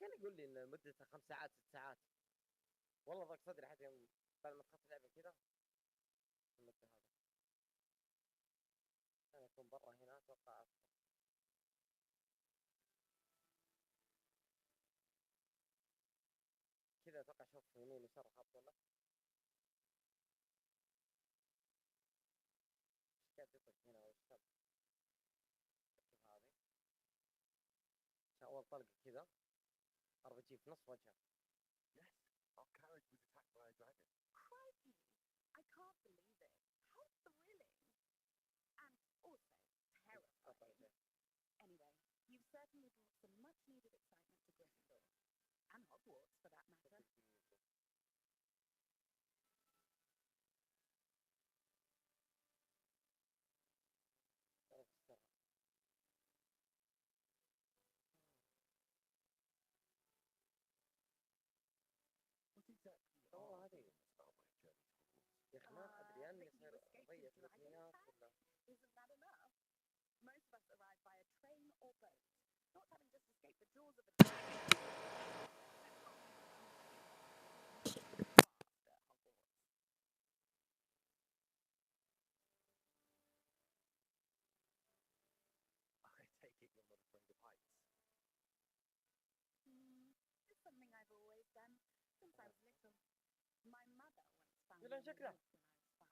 كان يقول لي ان مدتها 5 ساعات 6 ساعات. والله ضاق صدري حتى يوم بعد ما دخلت لعبه كذا المدة هذا. انا اكون برا هنا اتوقع افضل. كذا اتوقع اشوف يمين يسار خط ولا ايش قاعد يطق هنا وش سب. شوف هذه عشان اول طلقه كذا اربجي في نص وجهه. Yes, our carriage was attacked by a dragon. Crikey! I can't believe it. How thrilling! And also terrifying. Anyway, you've certainly brought some much-needed excitement to Gryffindor. And Hogwarts, for that matter. What exactly والله are هذه we going to start my journey to Hogwarts? يا اخي ما ادري اني That you صاير escaped اضيع the في الرسميات dragon ولا. Isn't that enough? Most of us arrive by a train or boat, not having just escaped the jaws of a dragon. I take it you're not afraid of heights. It's something I've always done since I was little. My mother once found me يلا in the شكله. woods when I was 5.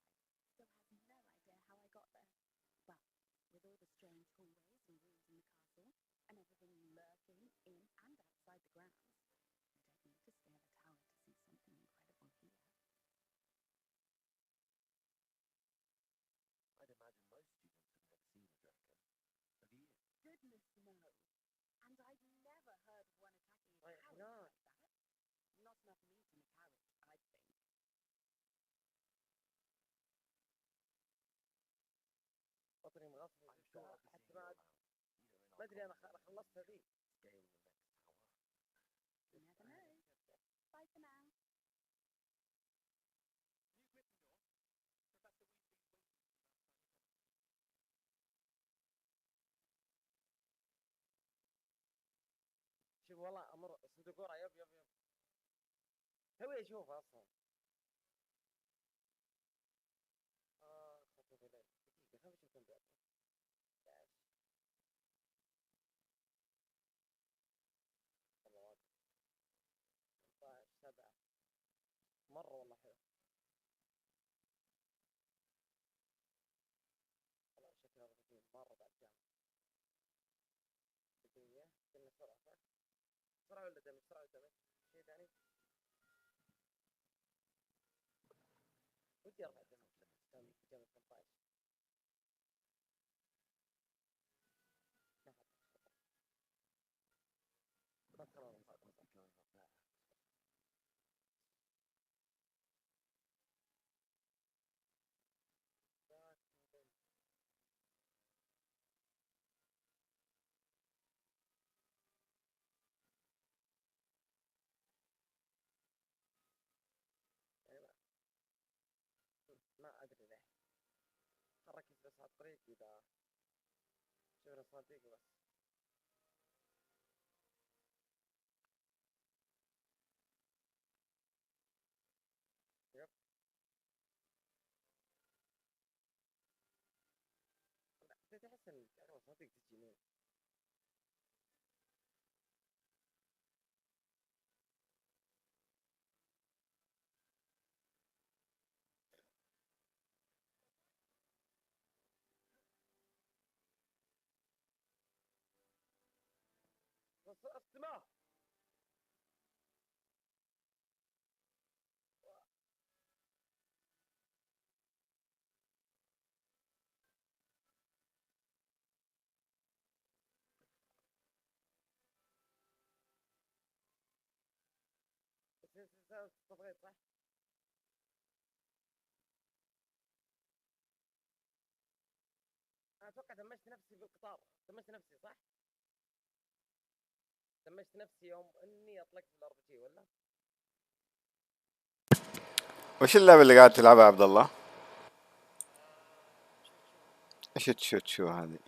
Still has no idea how I got there. Well, with all the strange hallways and rooms in the castle, and everything lurking in and outside the grounds, you don't need to scale a tower to see something incredible here. I'd imagine most students have never seen a dragon. Have you? Goodness, no. And I've never heard of one attacking a Right, carriage no. like that. Not enough meat in a carriage, I think. بطني مغصب I'm sure I'll be حتى seeing you ما around. Either in ما our ادري انا common room خلصت هذه. scaling the next tower. You never know. Bye for now. New Gryffindor? Professor Weasley's waiting. شوف والله امر صندوق ورا يب يب يب توي اشوفه اصلا. خطوة الليل دقيقة خلينا نشوف كم بيعطي. 11 والله واجد 15 7 مرة والله حلو. والله شكله رهيب مرة بعد جامد. دقيقة كنا سرعة صح؟ سرعة ولا دمج؟ سرعة ولا دمج؟ شيء ثاني؟ ودي ارفع دمج كان جامد 18. ما خلاص Looks like we'll be going up there. ما ادري ليه حركت بس على الطريق اذا شفنا صناديق بس. يب بديت احس ان اغلب صناديق تجي يمين. بس استماع بس تبغيت صح؟ انا اتوقع دمجت نفسي بالقطار. دمجت نفسي صح؟ دمجت نفسي يوم اني اطلقت بالار بي جي ولا؟ وش اللعبة اللي قاعد تلعبها يا عبد الله؟ ايش تشوت شو هذه؟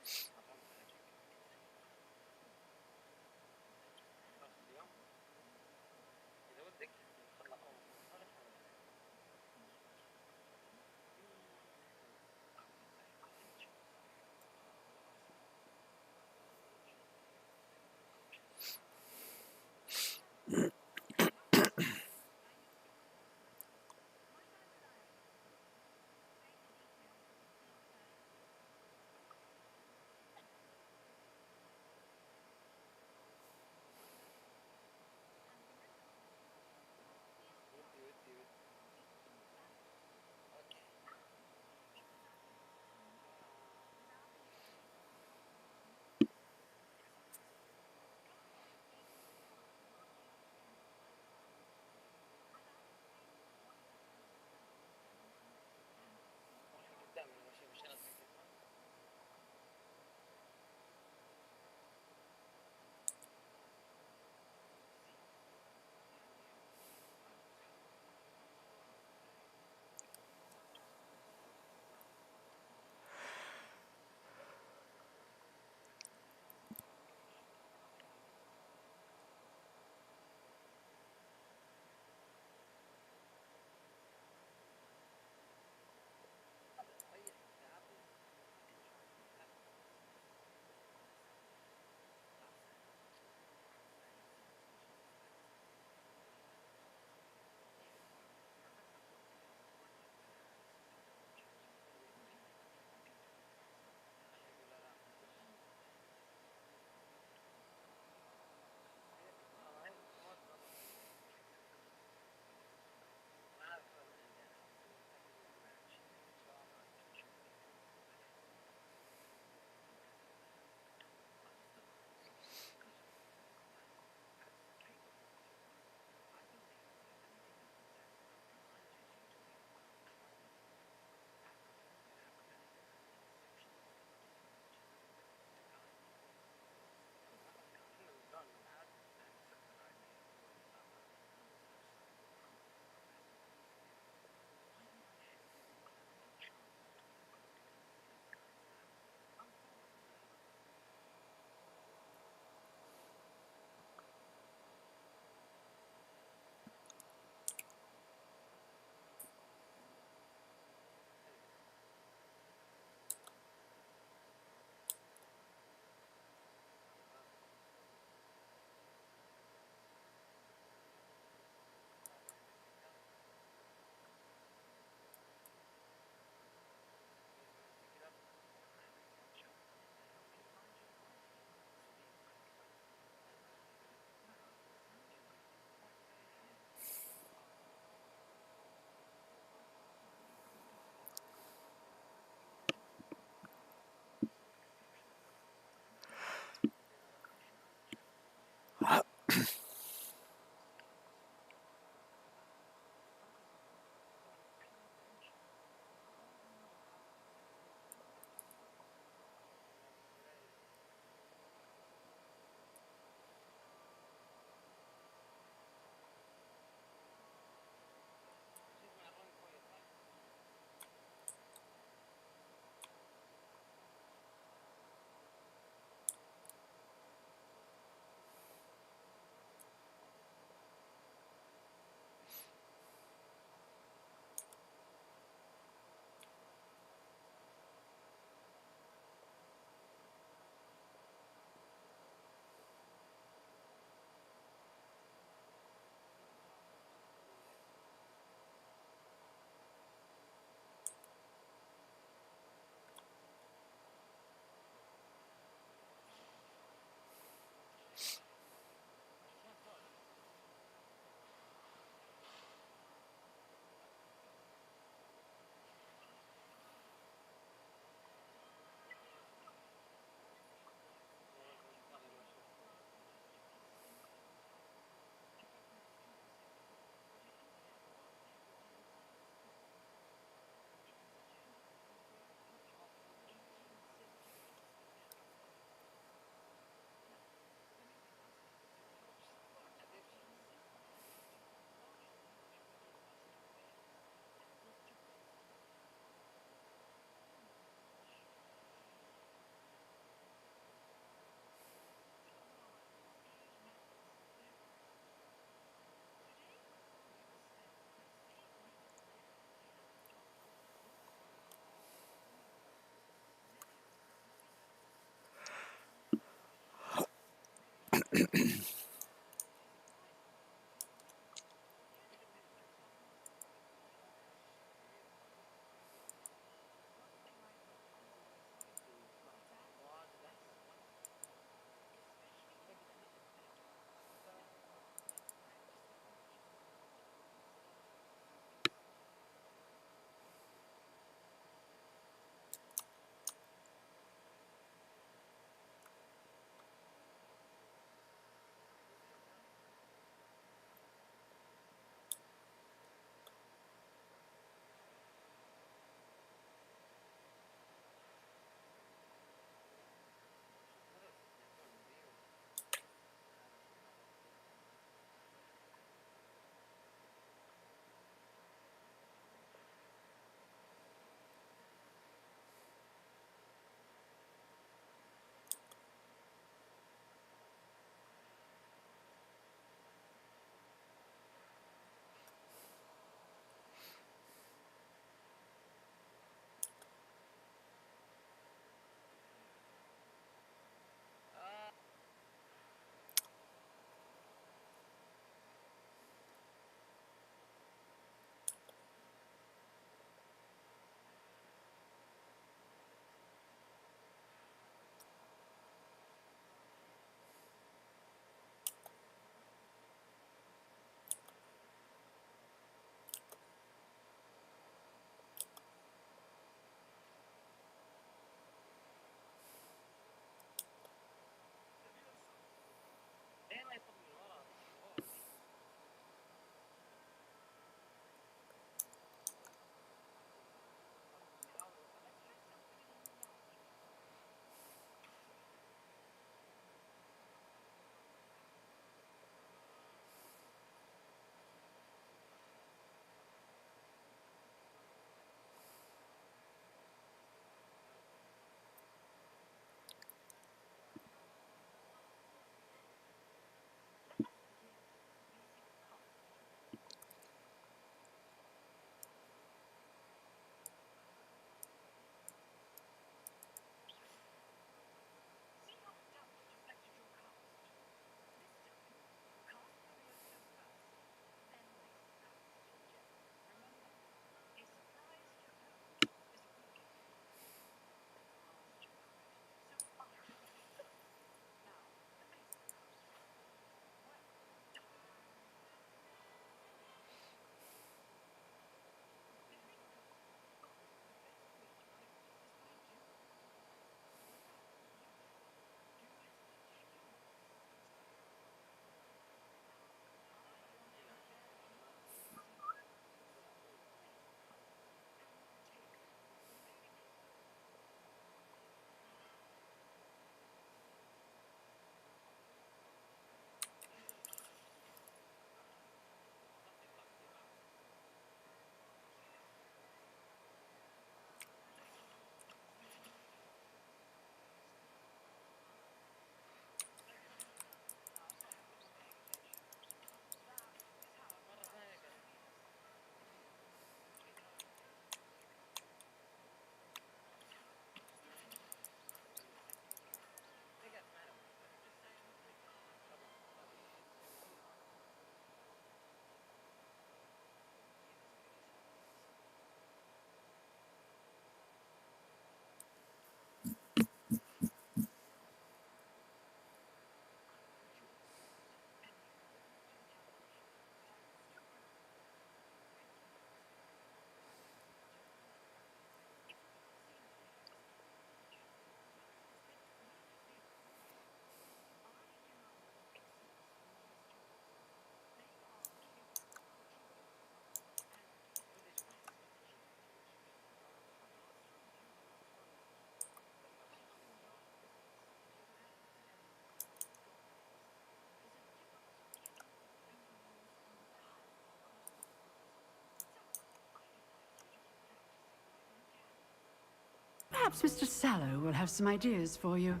Perhaps Mr. Sallow will have some ideas for you.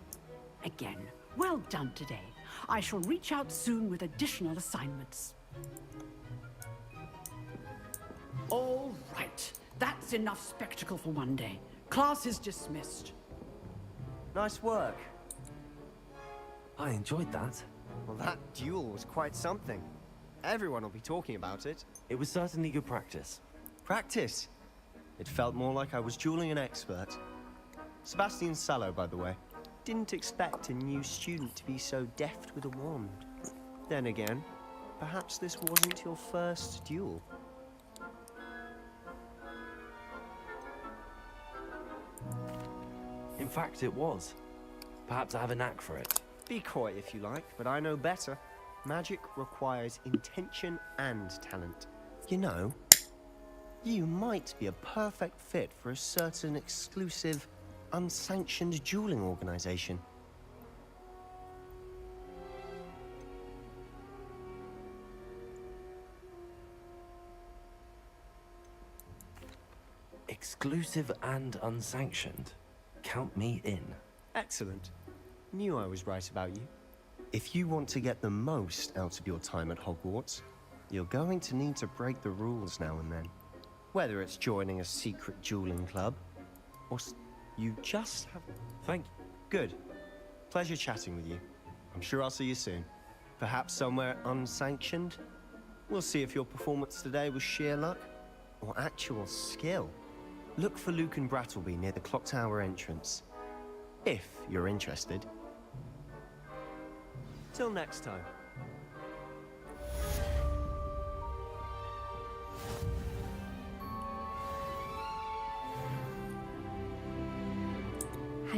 Again, well done today. I shall reach out soon with additional assignments. All right. That's enough spectacle for one day. Class is dismissed. Nice work. I enjoyed that. Well, that duel was quite something. Everyone will be talking about it. It was certainly good practice. Practice? It felt more like I was dueling an expert. Sebastian Sallow, by the way. Didn't expect a new student to be so deft with a wand. Then again, perhaps this wasn't your first duel. In fact, it was. Perhaps I have a knack for it. Be coy if you like, but I know better. Magic requires intention and talent. You know, you might be a perfect fit for a certain exclusive, unsanctioned dueling organization. Exclusive and unsanctioned. Count me in. Excellent. Knew I was right about you. If you want to get the most out of your time at Hogwarts, you're going to need to break the rules now and then. Whether it's joining a secret dueling club, or you just have... Thank you. Good. Pleasure chatting with you. I'm sure I'll see you soon. Perhaps somewhere unsanctioned? We'll see if your performance today was sheer luck, or actual skill. Look for Luke and Brattleby near the clock tower entrance. If you're interested. Till next time.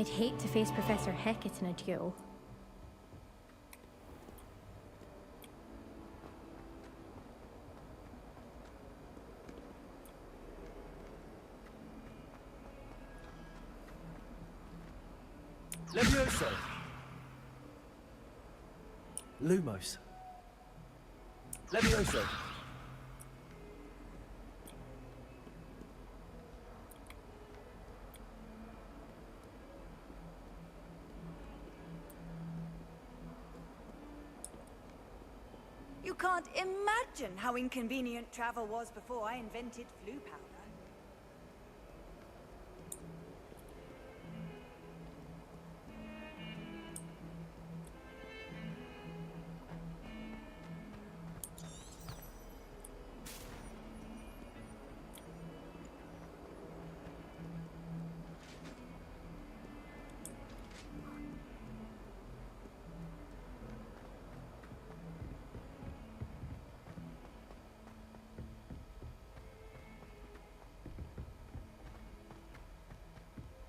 I'd hate to face Professor Hecat in a duel. Levioso! Lumos. Levioso! You can't imagine how inconvenient travel was before I invented flu powder.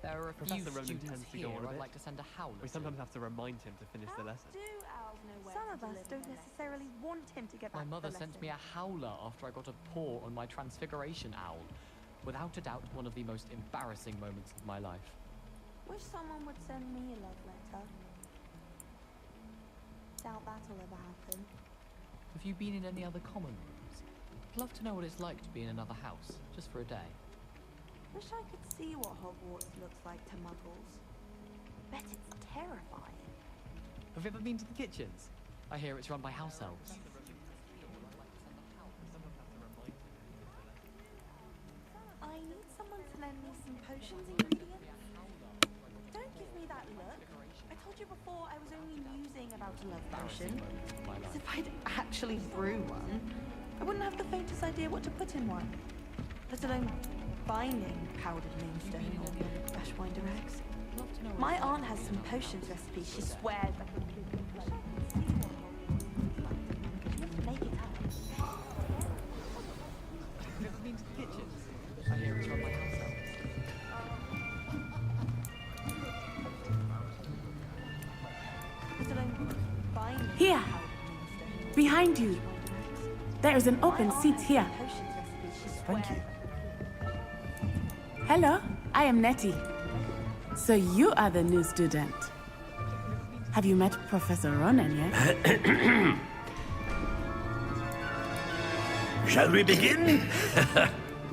There are a few Professor Ronan students tends to here go on a I'd bit. like to send a howler We to. sometimes have to remind him to finish the lesson. Some of us don't necessarily want him to get My back mother the sent lesson. me a howler after I got a paw on my transfiguration owl. Without a doubt, one of the most embarrassing moments of my life. Wish someone would send me a love letter. Doubt that'll ever happen. Have you been in any other common rooms? I'd love to know what it's like to be in another house, just for a day. Wish I could see what Hogwarts looks like to muggles. Bet it's terrifying. Have you ever been to the kitchens? I hear it's run by house elves. I need someone to lend me some potions ingredients. Don't give me that look. I told you before I was only musing about a love potion. As if I'd actually brew one. I wouldn't have the faintest idea what to put in one. Let alone finding powdered moonstone or Ashwinder eggs. My aunt has some potions recipes she swears I can make it up. Have you ever been to the kitchens? I hear it's run by house elves. Let alone finding Here. powdered moonstone or Behind you. Ashwinder eggs. There is an My open aunt seat has here. some potions recipes she Thank swears you. Hello, I am Nettie. So you are the new student. Have you met Professor Ronan yet? Shall we begin?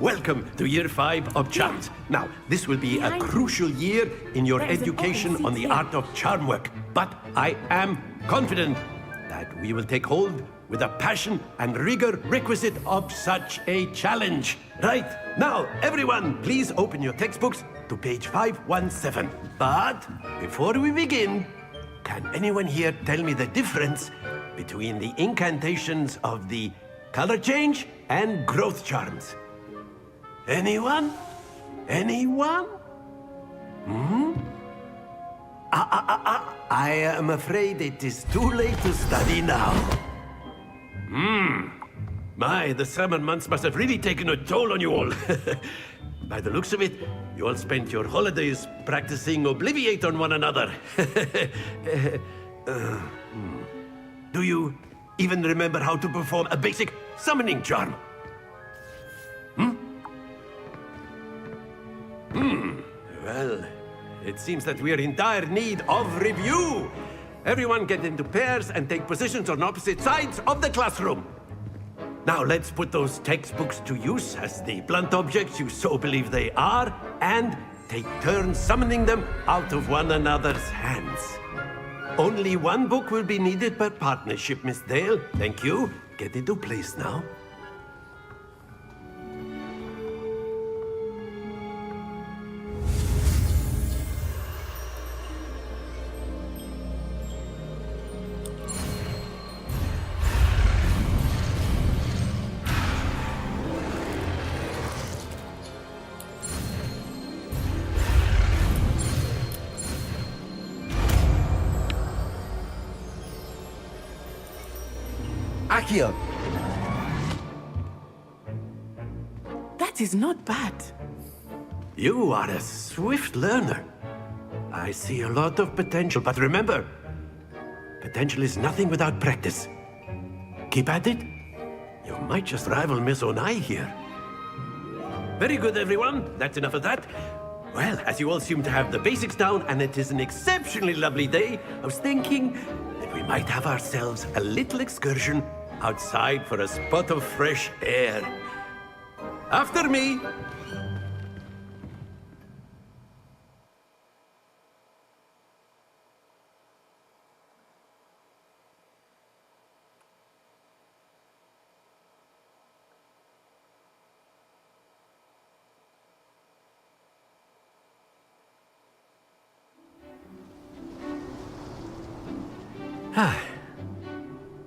welcome to year 5 of charms. Now, this will be a crucial year in your education on the art of charm work. But I am confident that we will take hold with the passion and rigor requisite of such a challenge. Right, now, everyone, please open your textbooks to page 517. But before we begin, can anyone here tell me the difference between the incantations of the color change and growth charms? Anyone? Anyone? I am afraid it is too late to study now. My, the summer months must have really taken a toll on you all. By the looks of it, you all spent your holidays practicing Obliviate on one another. Do you even remember how to perform a basic summoning charm? Well, it seems that we are in dire need of review. Everyone get into pairs and take positions on opposite sides of the classroom. Now let's put those textbooks to use as the blunt objects you so believe they are, and take turns summoning them out of one another's hands. Only one book will be needed per partnership, Miss Dale. Thank you. Get into place now. Akio! That is not bad. You are a swift learner. I see a lot of potential, but remember, potential is nothing without practice. Keep at it. You might just rival Miss Onai here. Very good, everyone. That's enough of that. Well, as you all seem to have the basics down, and it is an exceptionally lovely day, I was thinking that we might have ourselves a little excursion outside for a spot of fresh air. After me!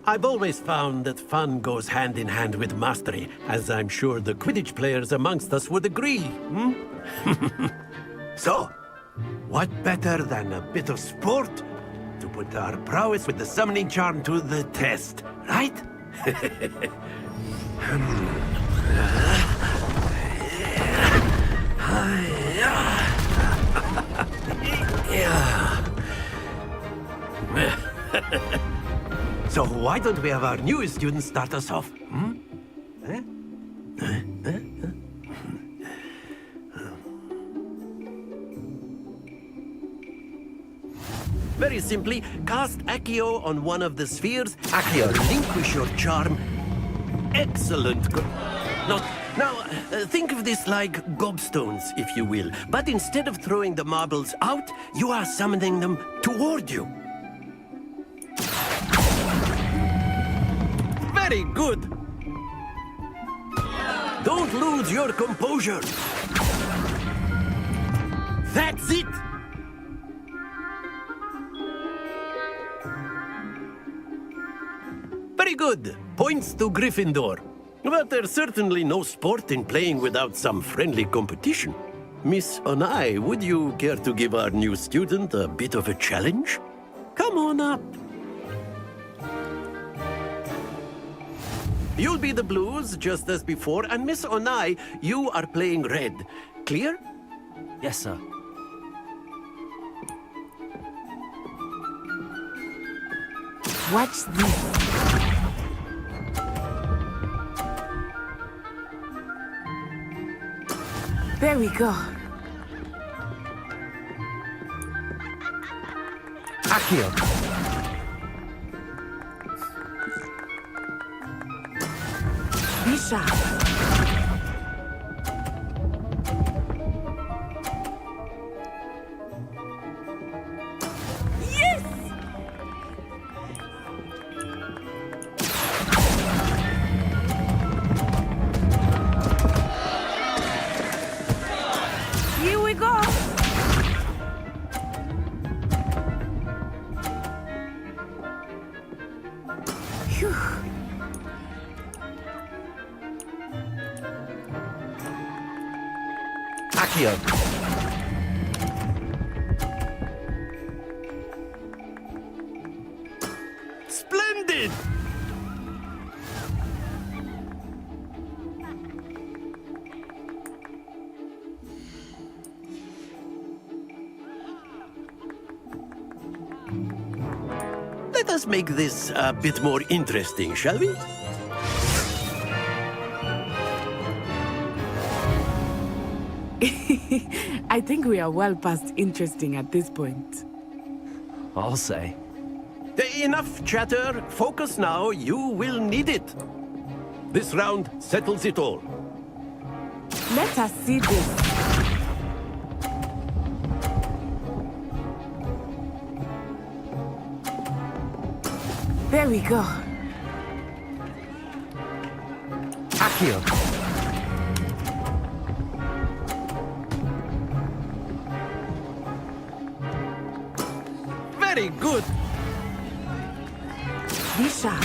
I've always found that fun goes hand in hand with mastery, as I'm sure the Quidditch players amongst us would agree. So, what better than a bit of sport to put our prowess with the summoning charm to the test, right? So why don't we have our newest student start us off? Very simply, cast Accio on one of the spheres. Accio, relinquish your charm. Excellent. Now, think of this like gobstones, if you will. But instead of throwing the marbles out, you are summoning them toward you. Very good. Don't lose your composure. That's it. Very good. Points to Gryffindor. But there's certainly no sport in playing without some friendly competition. Miss Onai, would you care to give our new student a bit of a challenge? Come on up. You'll be the blues, just as before, and Miss Onai, you are playing red. Clear? Yes, sir. Watch this. There we go. Accio. Be sharp. Accio. Splendid! Let us make this a bit more interesting, shall we? I think we are well past interesting at this point. I'll say. Enough chatter. Focus now. You will need it. This round settles it all. Let us see this. There we go. Accio. Very good. Be sharp.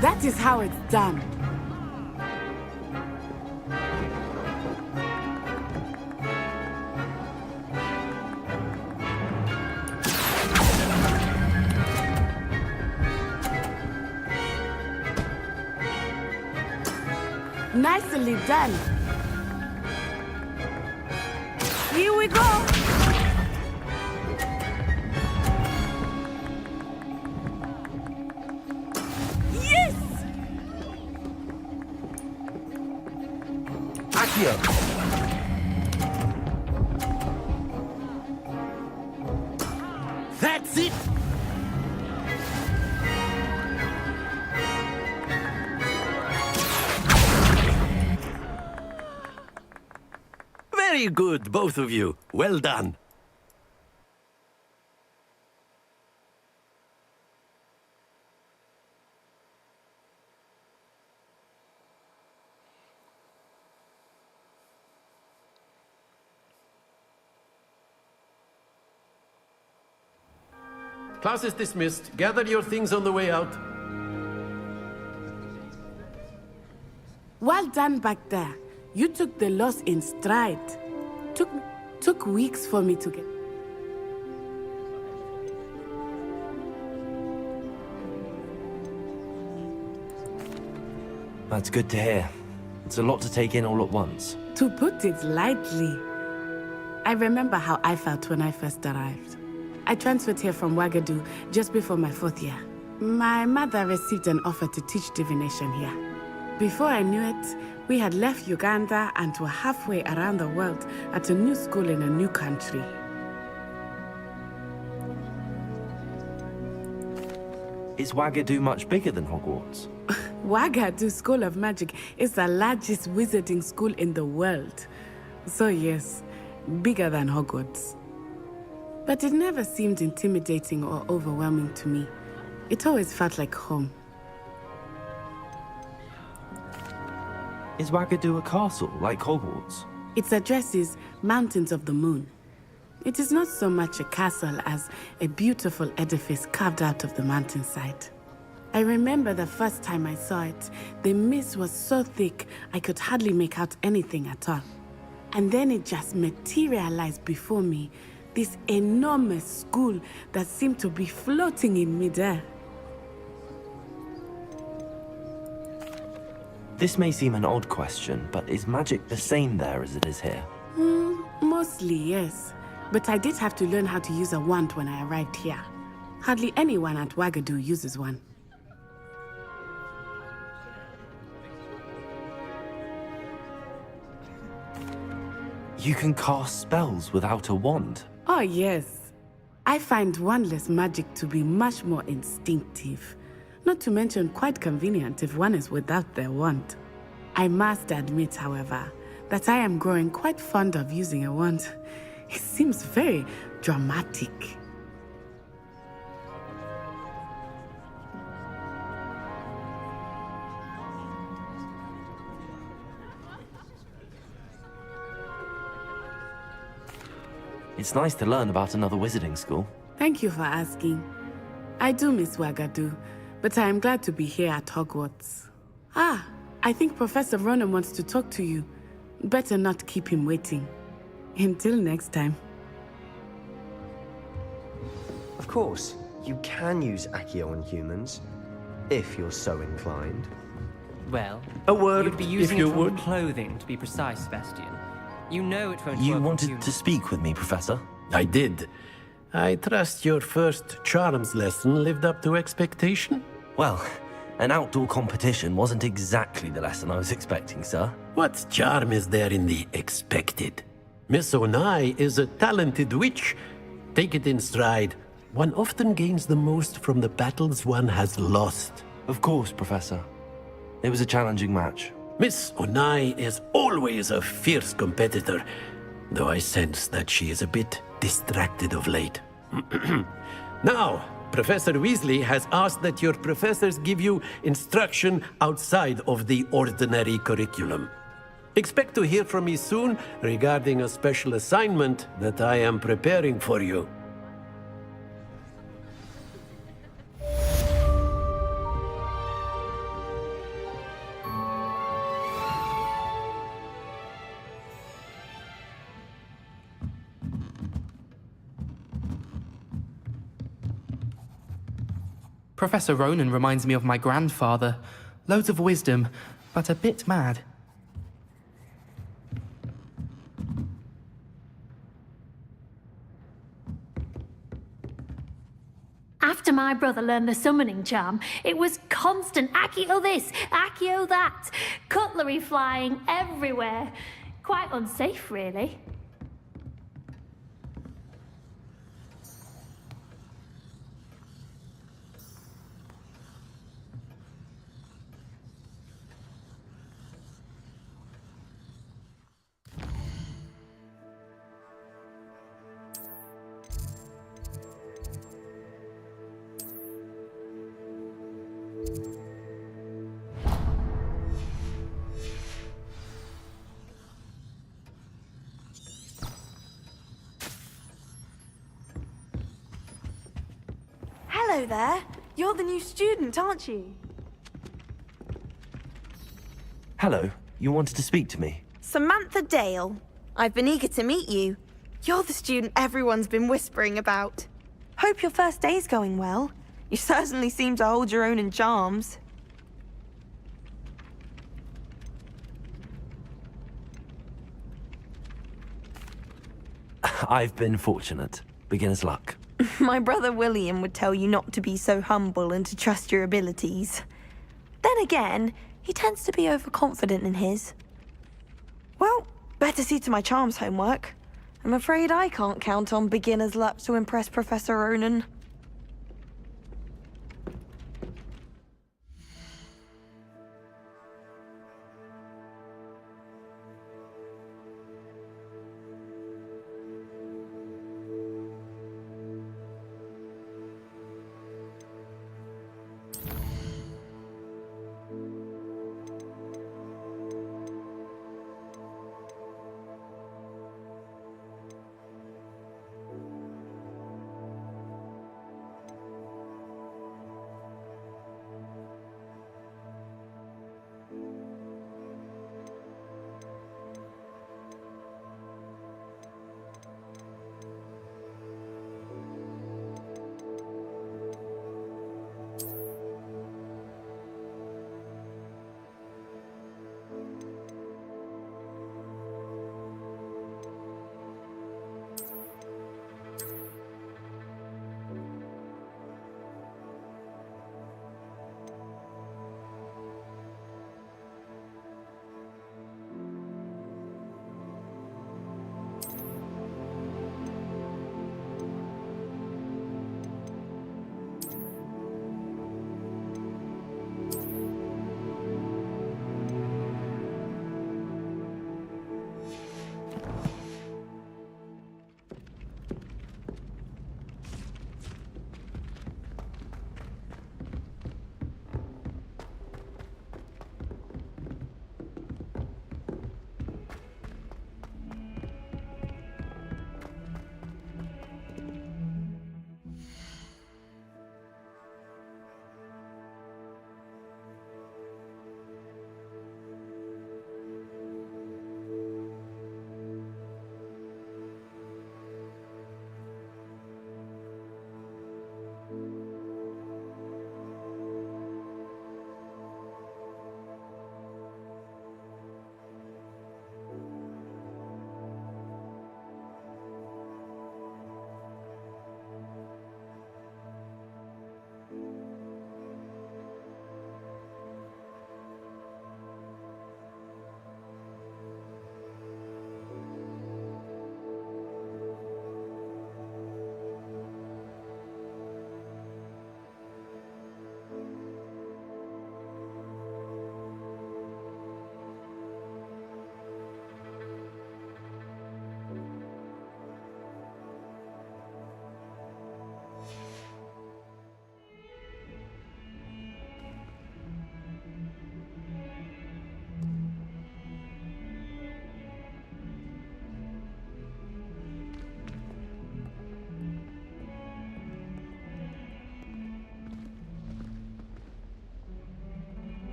That is how it's done. Nicely done. Here we go. Yes! Accio. That's it. Very good, both of you. Well done. Class is dismissed. Gather your things on the way out. Well done back there. You took the loss in stride. Took weeks for me to get. That's good to hear. It's a lot to take in all at once. To put it lightly, I remember how I felt when I first arrived. I transferred here from Ouagadougou just before my 4th year. My mother received an offer to teach divination here. Before I knew it, we had left Uganda and were halfway around the world at a new school in a new country. Is Ouagadougou much bigger than Hogwarts? Ouagadougou School of Magic is the largest wizarding school in the world. So yes, bigger than Hogwarts. But it never seemed intimidating or overwhelming to me. It always felt like home. Is Ouagadougou a castle, like Hogwarts? Its address is Mountains of the Moon. It is not so much a castle as a beautiful edifice carved out of the mountainside. I remember the first time I saw it, the mist was so thick I could hardly make out anything at all. And then it just materialized before me, this enormous school that seemed to be floating in midair. This may seem an odd question, but is magic the same there as it is here? Mostly, yes. But I did have to learn how to use a wand when I arrived here. Hardly anyone at Ouagadougou uses one. You can cast spells without a wand? Oh, yes. I find wandless magic to be much more instinctive. Not to mention quite convenient if one is without their wand. I must admit, however, that I am growing quite fond of using a wand. It seems very dramatic. It's nice to learn about another wizarding school. Thank you for asking. I do miss Ouagadougou, but I am glad to be here at Hogwarts. Ah, I think Professor Ronan wants to talk to you. Better not keep him waiting. Until next time. Of course, you can use Accio on humans, if you're so inclined. Well, A word, you'd be if using you it for would. clothing, to be precise, Sebastian. You know it won't You work on wanted humans. to speak with me, Professor? I did. I trust your first charms lesson lived up to expectation? Well, an outdoor competition wasn't exactly the lesson I was expecting, sir. What charm is there in the expected? Miss Onai is a talented witch. Take it in stride. One often gains the most from the battles one has lost. Of course, Professor. It was a challenging match. Miss Onai is always a fierce competitor, though I sense that she is a bit distracted of late. Now, Professor Weasley has asked that your professors give you instruction outside of the ordinary curriculum. Expect to hear from me soon regarding a special assignment that I am preparing for you. Professor Ronan reminds me of my grandfather. Loads of wisdom, but a bit mad. After my brother learned the summoning charm, it was constant Accio this, Accio that, cutlery flying everywhere. Quite unsafe, really. Hello there. You're the new student, aren't you? Hello, you wanted to speak to me? Samantha Dale. I've been eager to meet you. You're the student everyone's been whispering about. Hope your first day's going well. You certainly seem to hold your own in charms. I've been fortunate. Beginner's luck. My brother William would tell you not to be so humble and to trust your abilities. Then again, he tends to be overconfident in his. Well, better see to my charms homework. I'm afraid I can't count on beginner's luck to impress Professor Ronan.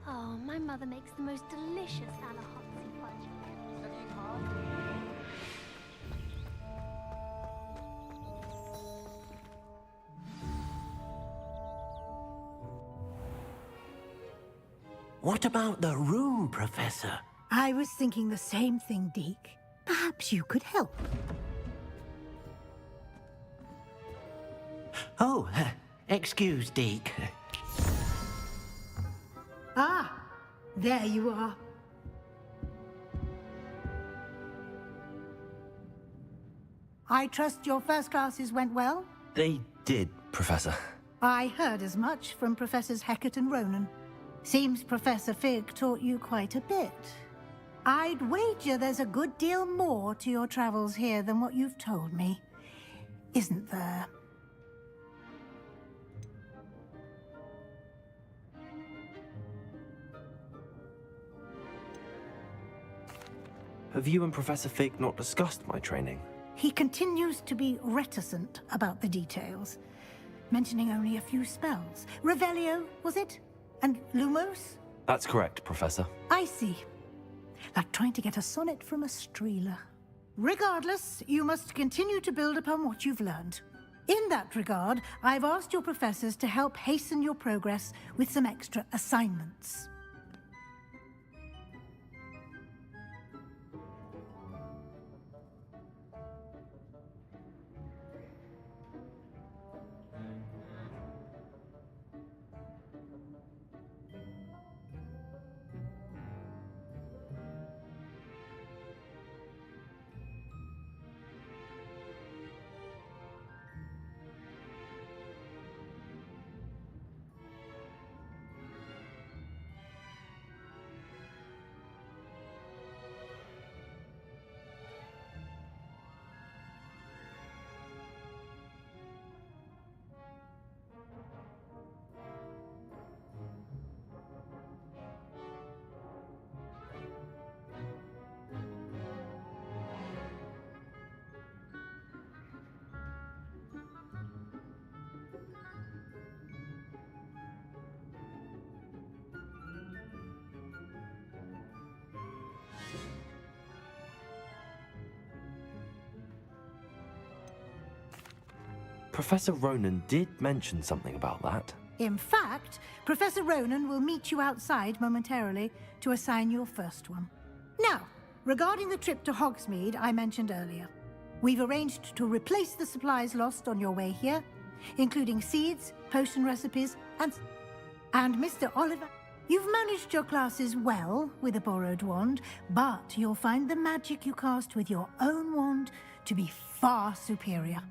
Oh, my mother makes the most delicious Alahotsy fudge. What about the room, Professor? I was thinking the same thing, Deke. Perhaps you could help. Oh, excuse, Deke. Ah, there you are. I trust your first classes went well? They did, Professor. I heard as much from Professors Hecat and Ronan. Seems Professor Fig taught you quite a bit. I'd wager there's a good deal more to your travels here than what you've told me. Isn't there? Have you and Professor Fig not discussed my training? He continues to be reticent about the details, mentioning only a few spells. Revelio, was it? And Lumos? That's correct, Professor. I see. Like trying to get a sonnet from a streeler. Regardless, you must continue to build upon what you've learned. In that regard, I've asked your professors to help hasten your progress with some extra assignments. Professor Ronan did mention something about that. In fact, Professor Ronan will meet you outside momentarily to assign your first one. Now, regarding the trip to Hogsmeade I mentioned earlier, we've arranged to replace the supplies lost on your way here, including seeds, potion recipes, and Mr. Oliver. You've managed your classes well with a borrowed wand, but you'll find the magic you cast with your own wand to be far superior.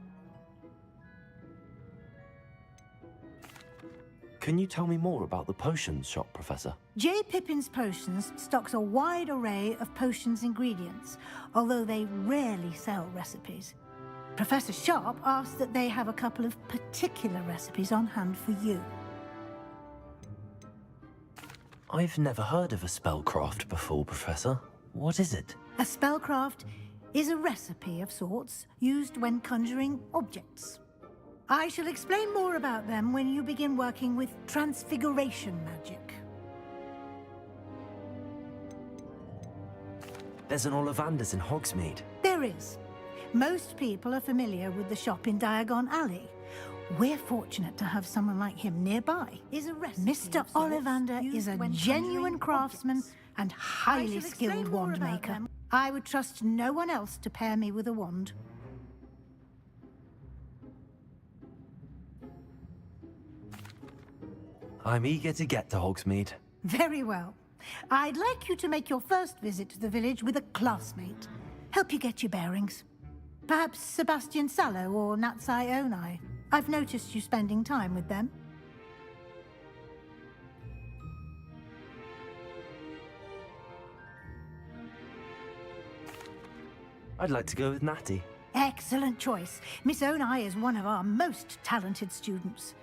Can you tell me more about the potions shop, Professor? J. Pippin's Potions stocks a wide array of potions ingredients, although they rarely sell recipes. Professor Sharp asked that they have a couple of particular recipes on hand for you. I've never heard of a spellcraft before, Professor. What is it? A spellcraft is a recipe of sorts used when conjuring objects. I shall explain more about them when you begin working with transfiguration magic. There's an Ollivander's in Hogsmeade. There is. Most people are familiar with the shop in Diagon Alley. We're fortunate to have someone like him nearby. Mr. Ollivander is a genuine craftsman and highly skilled wand maker. I would trust no one else to pair me with a wand. I'm eager to get to Hogsmeade. Very well. I'd like you to make your first visit to the village with a classmate. Help you get your bearings. Perhaps Sebastian Sallow or Natsai Onai. I've noticed you spending time with them. I'd like to go with Natty. Excellent choice. Miss Onai is one of our most talented students.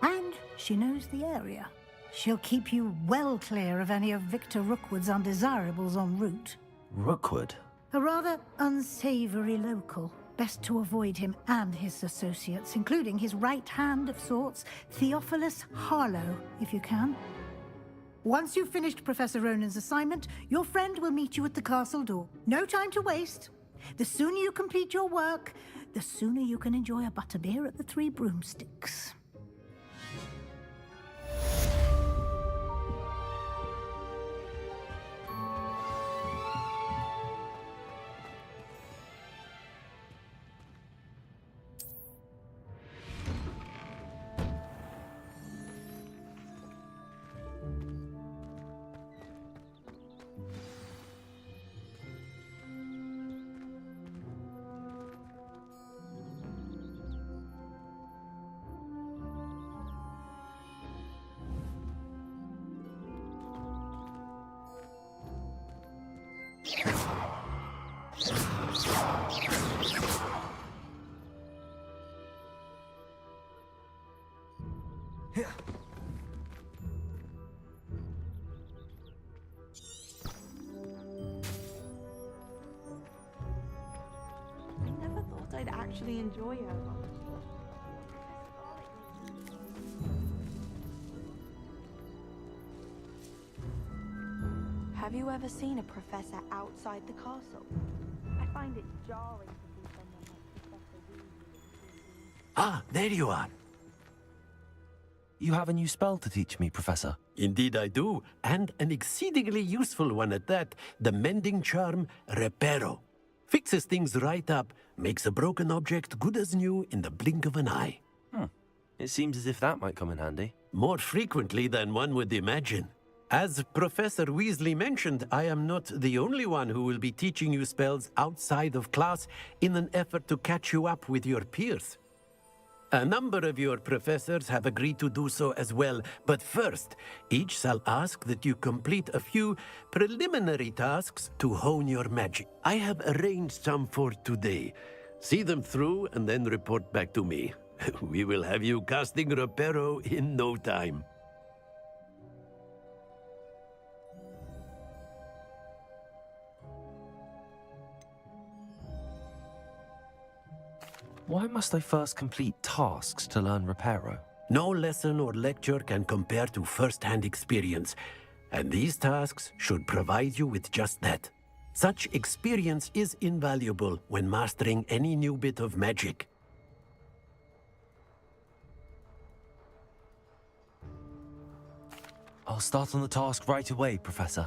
And she knows the area. She'll keep you well clear of any of Victor Rookwood's undesirables en route. Rookwood? A rather unsavory local. Best to avoid him and his associates, including his right hand of sorts, Theophilus Harlow, if you can. Once you've finished Professor Ronan's assignment, your friend will meet you at the castle door. No time to waste. The sooner you complete your work, the sooner you can enjoy a butterbeer at the Three Broomsticks. I never thought I'd actually enjoy her. Have you ever seen a professor outside the castle? I find it jarring to see someone like Professor Weasley. Ah, there you are. You have a new spell to teach me, Professor. Indeed I do, and an exceedingly useful one at that, the mending charm Reparo. Fixes things right up, makes a broken object good as new in the blink of an eye. It seems as if that might come in handy. More frequently than one would imagine. As Professor Weasley mentioned, I am not the only one who will be teaching you spells outside of class in an effort to catch you up with your peers. A number of your professors have agreed to do so as well, but first, each shall ask that you complete a few preliminary tasks to hone your magic. I have arranged some for today. See them through and then report back to me. We will have you casting Reparo in no time. Why must I first complete tasks to learn Reparo? No lesson or lecture can compare to first-hand experience, and these tasks should provide you with just that. Such experience is invaluable when mastering any new bit of magic. I'll start on the task right away, Professor.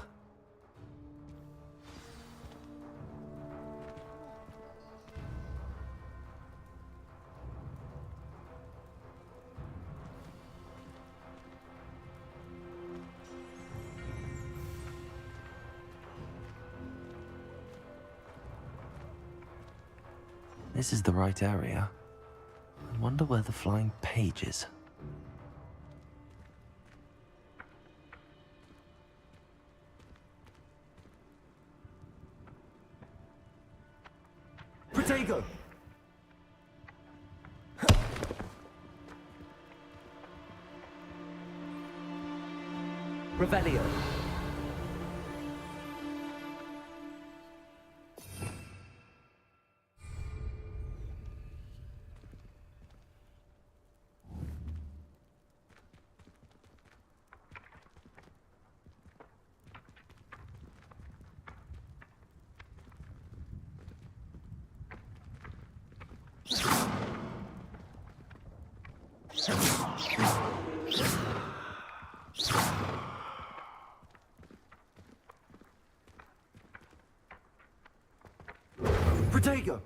This is the right area. I wonder where the flying page is. Protego! Revelio. Protego!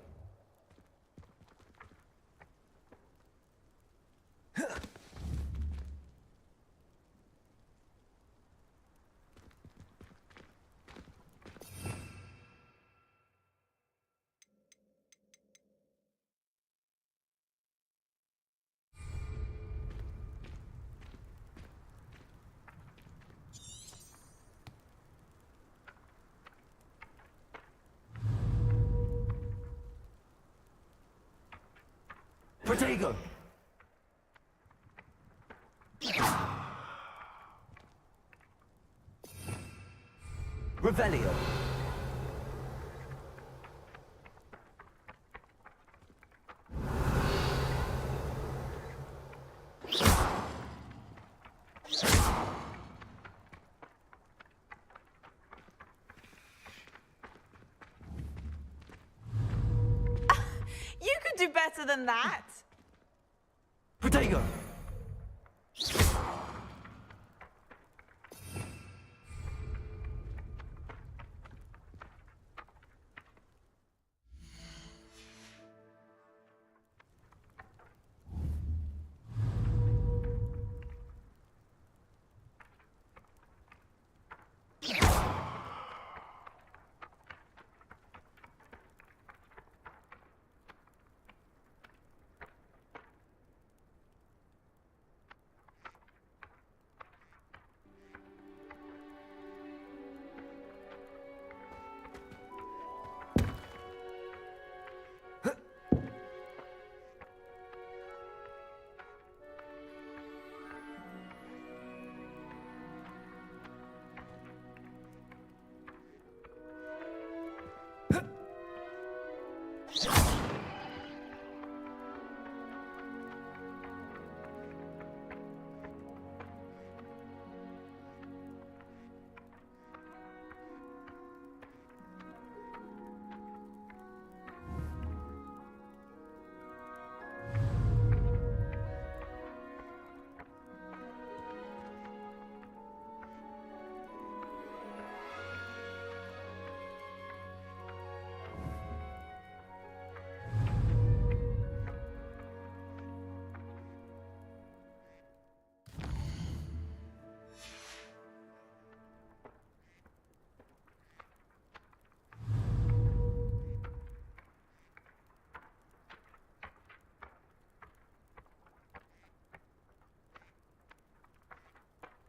Protego! Revelio. better than that. Protego!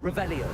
Revelio.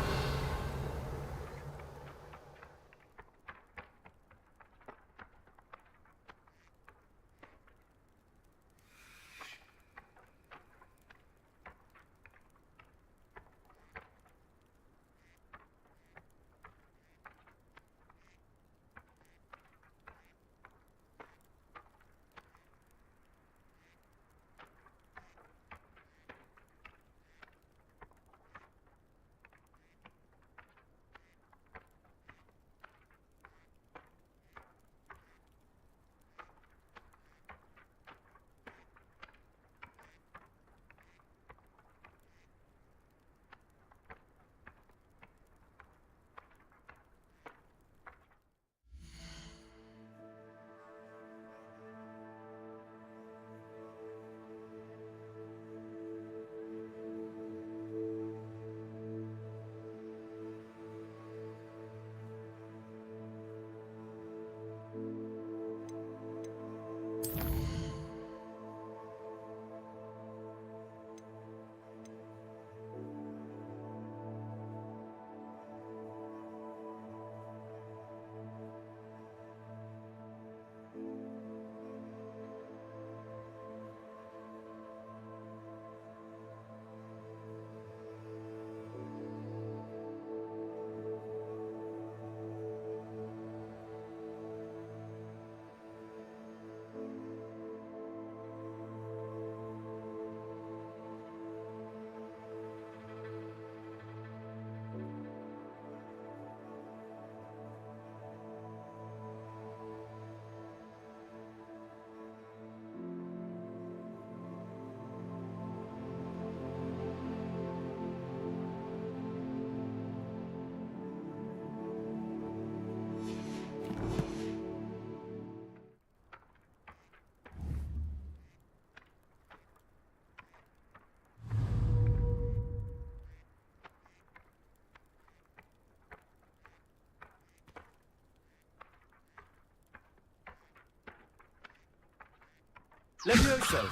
Levioso.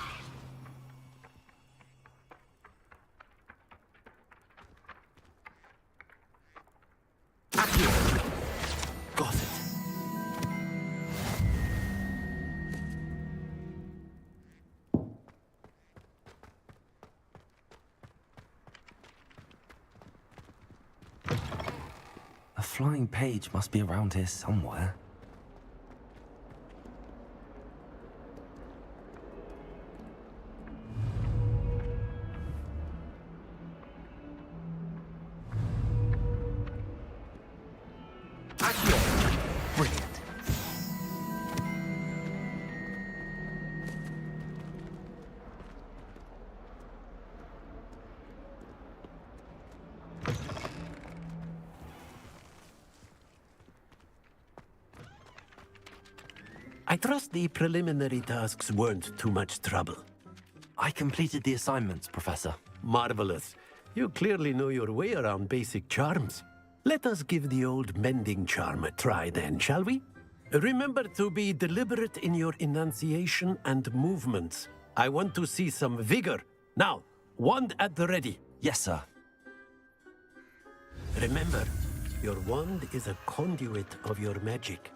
Got it. A flying page must be around here somewhere. I trust the preliminary tasks weren't too much trouble. I completed the assignments, Professor. Marvelous. You clearly know your way around basic charms. Let us give the old mending charm a try then, shall we? Remember to be deliberate in your enunciation and movements. I want to see some vigor. Now, wand at the ready. Yes, sir. Remember, your wand is a conduit of your magic.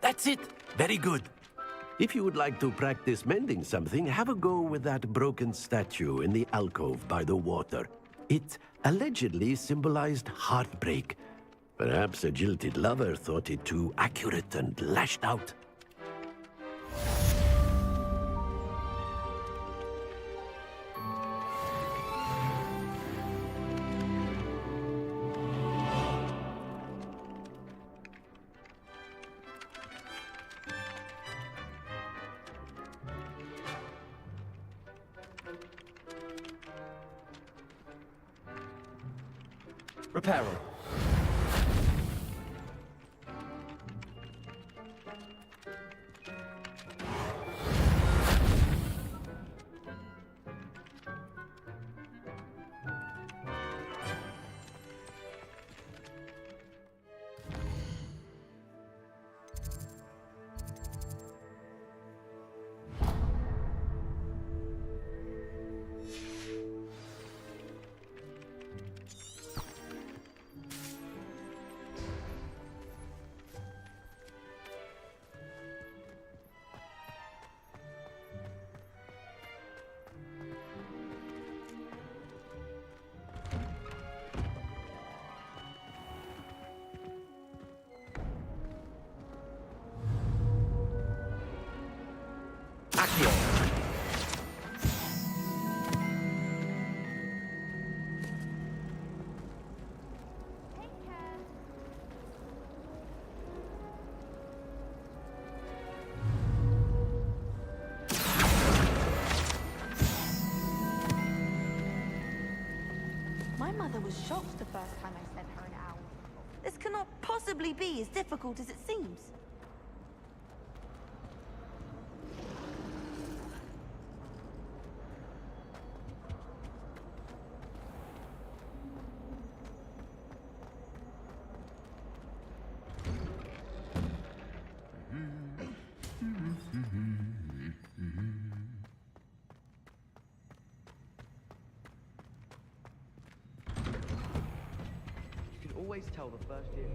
That's it. Very good. If you would like to practice mending something, have a go with that broken statue in the alcove by the water. It allegedly symbolized heartbreak. Perhaps a jilted lover thought it too accurate and lashed out. Repair room. My mother was shocked the first time I sent her an owl. This cannot possibly be as difficult as it seems. Always tell the first year.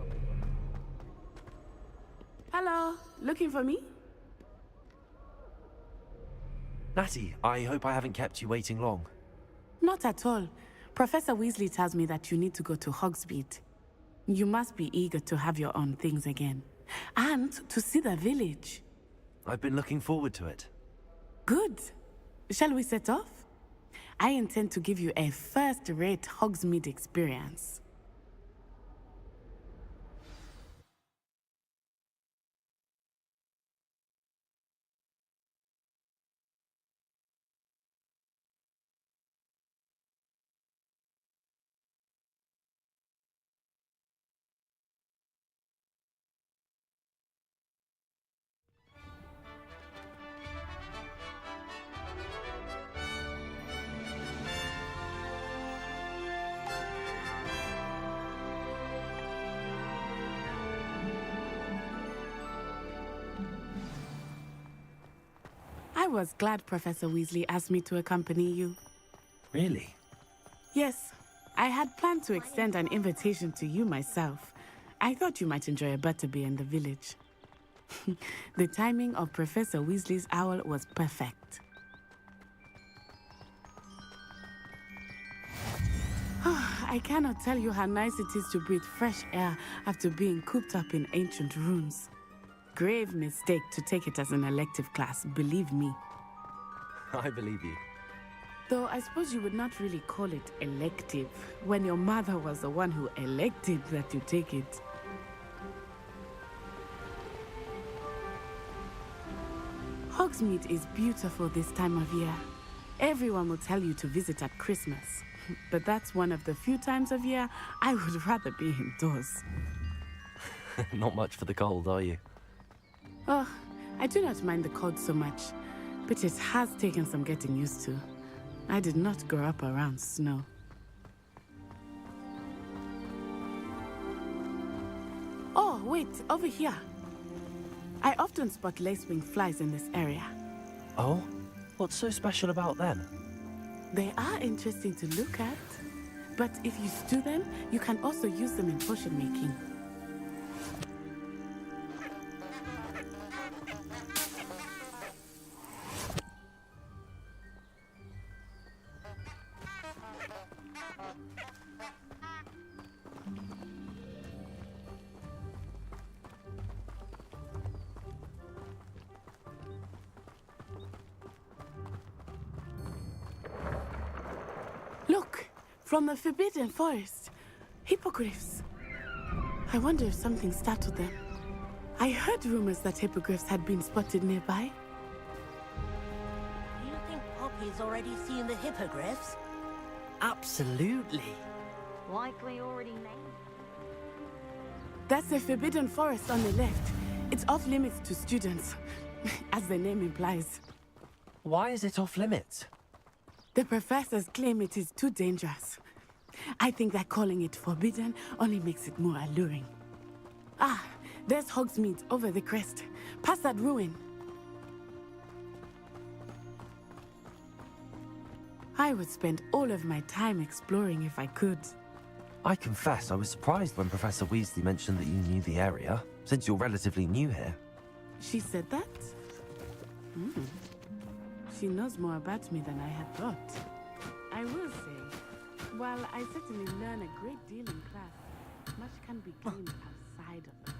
Hello, looking for me? Natty, I hope I haven't kept you waiting long. Not at all. Professor Weasley tells me that you need to go to Hogsmeade. You must be eager to have your own things again. And to see the village. I've been looking forward to it. Good. Shall we set off? I intend to give you a first-rate Hogsmeade experience. was glad Professor Weasley asked me to accompany you. Really? Yes, I had planned to extend an invitation to you myself. I thought you might enjoy a butterbeer in the village. The timing of Professor Weasley's owl was perfect. I cannot tell you how nice it is to breathe fresh air after being cooped up in ancient rooms. Grave mistake to take it as an elective class, believe me. I believe you. Though I suppose you would not really call it elective when your mother was the one who elected that you take it. Hogsmeade is beautiful this time of year. Everyone will tell you to visit at Christmas. But that's one of the few times of year I would rather be indoors. Not much for the cold, are you? Oh, I do not mind the cold so much, but it has taken some getting used to. I did not grow up around snow. Oh, wait, over here. I often spot lacewing flies in this area. Oh? What's so special about them? They are interesting to look at, but if you stew them, you can also use them in potion making. Look, from the Forbidden Forest. Hippogriffs. I wonder if something startled them. I heard rumors that hippogriffs had been spotted nearby. You think Poppy's already seen the hippogriffs? Absolutely. Likely already named. That's the Forbidden Forest on the left. It's off limits to students, as the name implies. Why is it off limits? The professors claim it is too dangerous. I think that calling it forbidden only makes it more alluring. Ah, there's Hogsmeade over the crest. Past that ruin. I would spend all of my time exploring if I could. I confess I was surprised when Professor Weasley mentioned that you knew the area, since you're relatively new here. She said that? She knows more about me than I had thought. I will say, while I certainly learn a great deal in class, much can be gained outside of the class.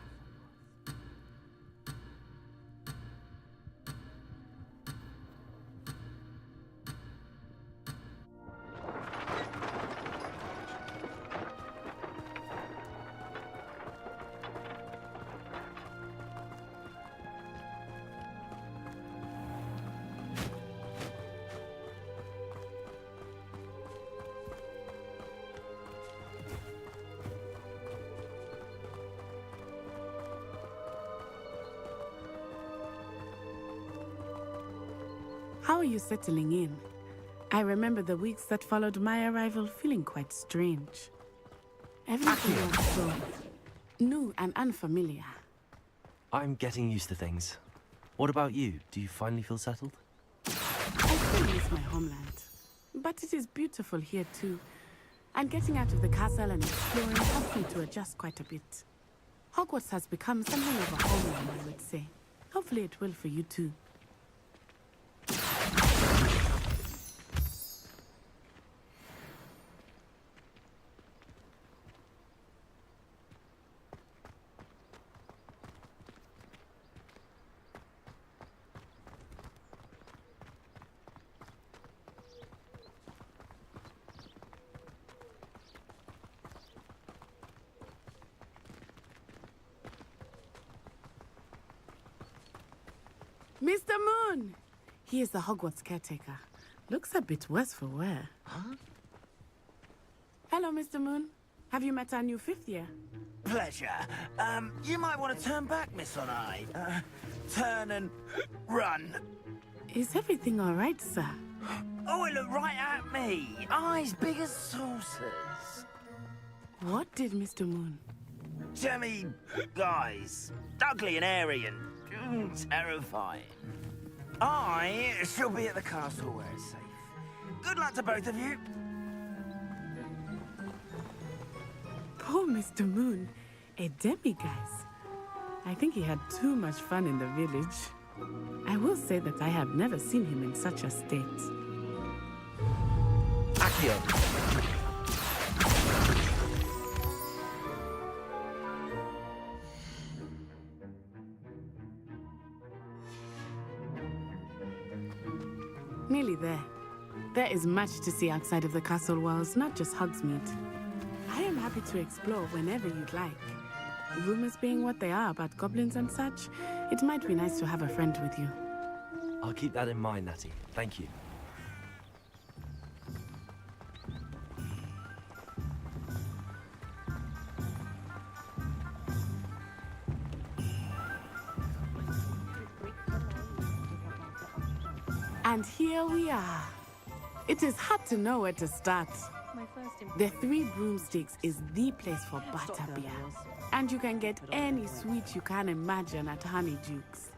How are you settling in? I remember the weeks that followed my arrival feeling quite strange. Everything was so new and unfamiliar. I'm getting used to things. What about you? Do you finally feel settled? I still miss my homeland, but it is beautiful here too. And getting out of the castle and exploring helped me to adjust quite a bit. Hogwarts has become something of a homeland, I would say. Hopefully it will for you too. Mr. Moon! He is the Hogwarts caretaker. Looks a bit worse for wear. Huh? Hello, Mr. Moon. Have you met our new fifth year? Pleasure. You might want to turn back, Miss On-Eye. Turn and run. Is everything all right, sir? Oh, it looked right at me. Eyes big as saucers. What did Mr. Moon? Guys. Ugly and airy and terrifying. I shall be at the castle where it's safe. Good luck to both of you. Poor Mr. Moon, a demiguise. I think he had too much fun in the village. I will say that I have never seen him in such a state. Accio. Nearly there. There is much to see outside of the castle walls, not just Hogsmeade. I am happy to explore whenever you'd like. Rumors being what they are about goblins and such, it might be nice to have a friend with you. I'll keep that in mind, Natty. Thank you. And here we are. It is hard to know where to start. The Three Broomsticks is the place for butterbeer. And you can get any sweet you can imagine at Honeydukes.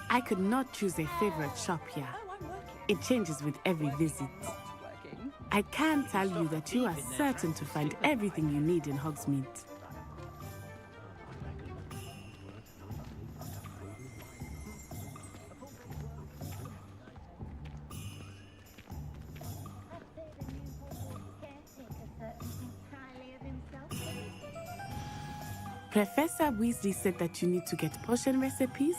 I could not choose a favorite shop here. It changes with every visit. I can tell you that you are certain to find everything you need in Hogsmeade. Professor Weasley said that you need to get potion recipes,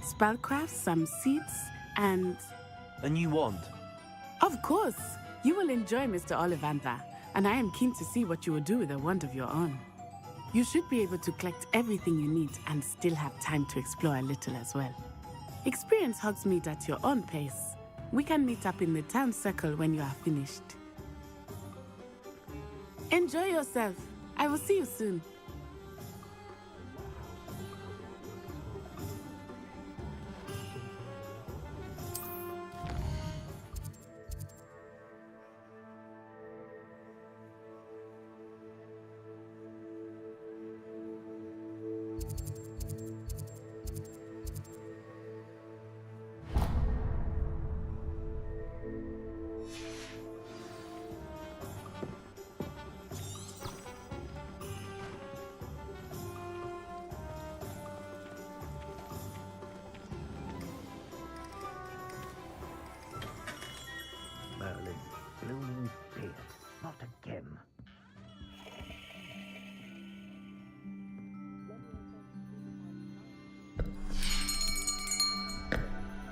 spellcrafts, some seeds, and... A new wand? Of course! You will enjoy Mr. Ollivander, and I am keen to see what you will do with a wand of your own. You should be able to collect everything you need and still have time to explore a little as well. Experience Hogsmeade at your own pace. We can meet up in the town circle when you are finished. Enjoy yourself. I will see you soon. Merlin, blooming beard, not again.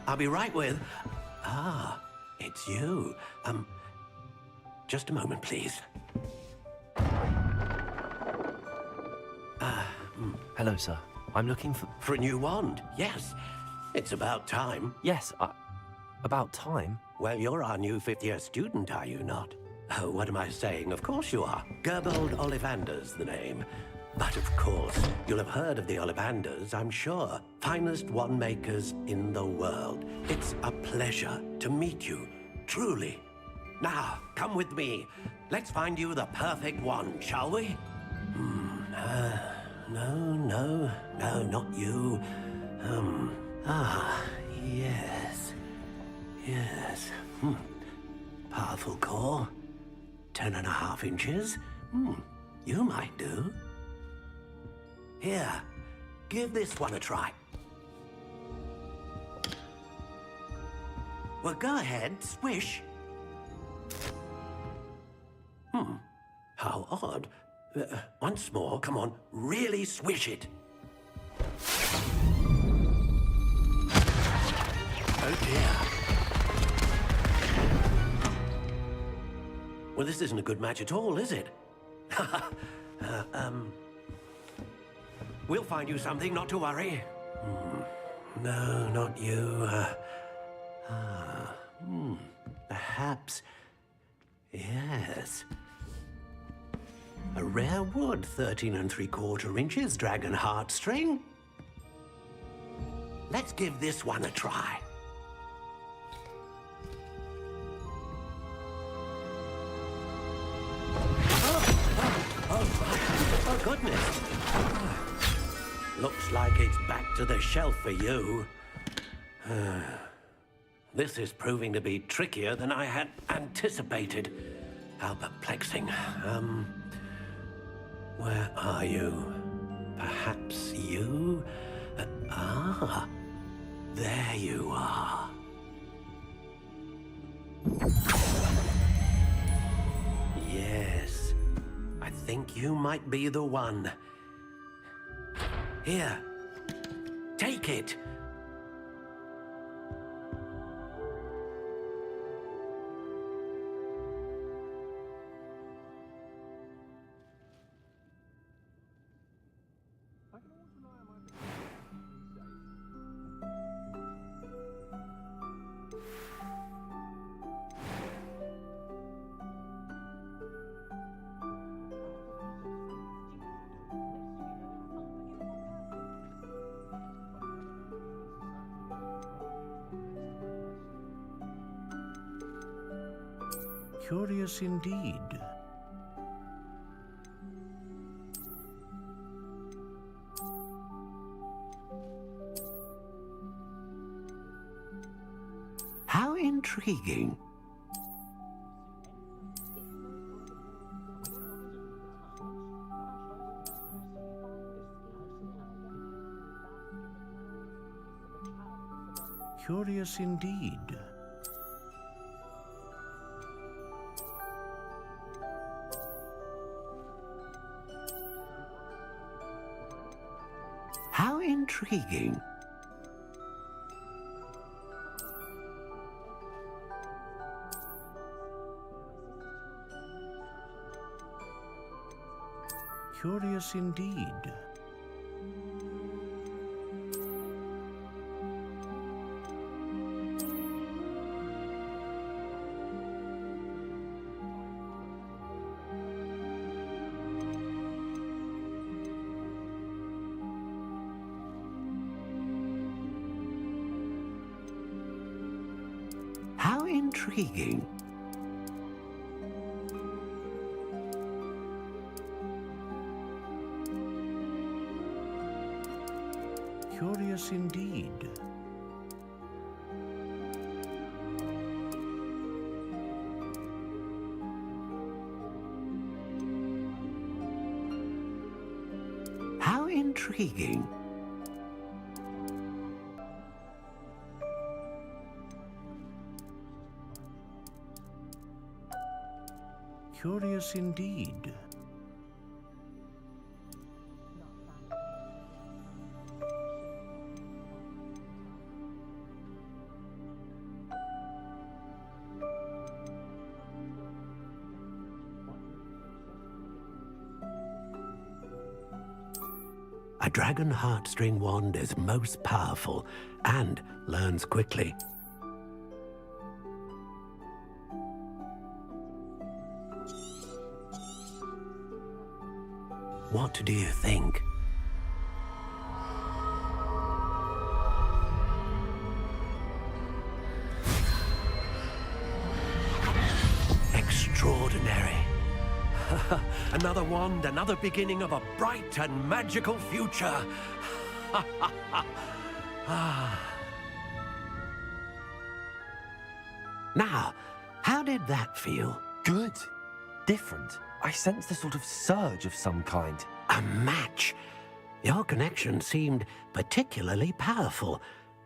I'll be right with... Ah, it's you. Just a moment, please. Hello, sir. I'm looking for... For a new wand, yes. It's about time. Yes, about time? Well, you're our new fifth-year student, are you not? Oh, what am I saying? Of course you are. Gerbold Ollivander's the name. But of course, you'll have heard of the Ollivanders, I'm sure. Finest wand makers in the world. It's a pleasure to meet you, truly. Now, come with me. Let's find you the perfect wand, shall we? No, not you. Yes. Powerful core. 10.5 inches. You might do. Here, give this one a try. Well, go ahead, swish. How odd. Once more, come on, really swish it. Oh dear. Well, this isn't a good match at all, is it? We'll find you something, not to worry. No, not you. Perhaps... Yes. A rare wood, 13 3/4 inches, dragon heartstring. Let's give this one a try. Oh, goodness. Looks like it's back to the shelf for you. This is proving to be trickier than I had anticipated. How perplexing. Where are you? Perhaps you? There you are. Yes, I think you might be the one. Here, take it. Curious indeed. How intriguing. Curious indeed. How intriguing. Curious indeed. How intriguing. Curious indeed. How intriguing. Curious indeed. A dragon heartstring wand is most powerful and learns quickly. What do you think? Extraordinary. Another wand, another beginning of a bright and magical future. Now, how did that feel? Good. Different. I sensed a sort of surge of some kind. A match. Your connection seemed particularly powerful.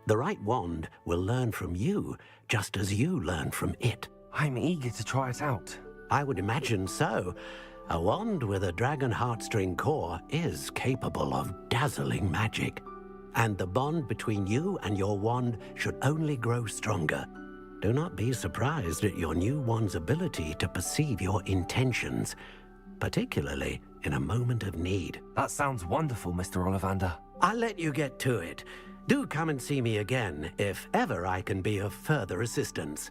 The right wand will learn from you, just as you learn from it. I'm eager to try it out. I would imagine so. A wand with a dragon heartstring core is capable of dazzling magic. And the bond between you and your wand should only grow stronger. Do not be surprised at your new wand's ability to perceive your intentions, particularly in a moment of need. That sounds wonderful, Mr. Ollivander. I'll let you get to it. Do come and see me again if ever I can be of further assistance.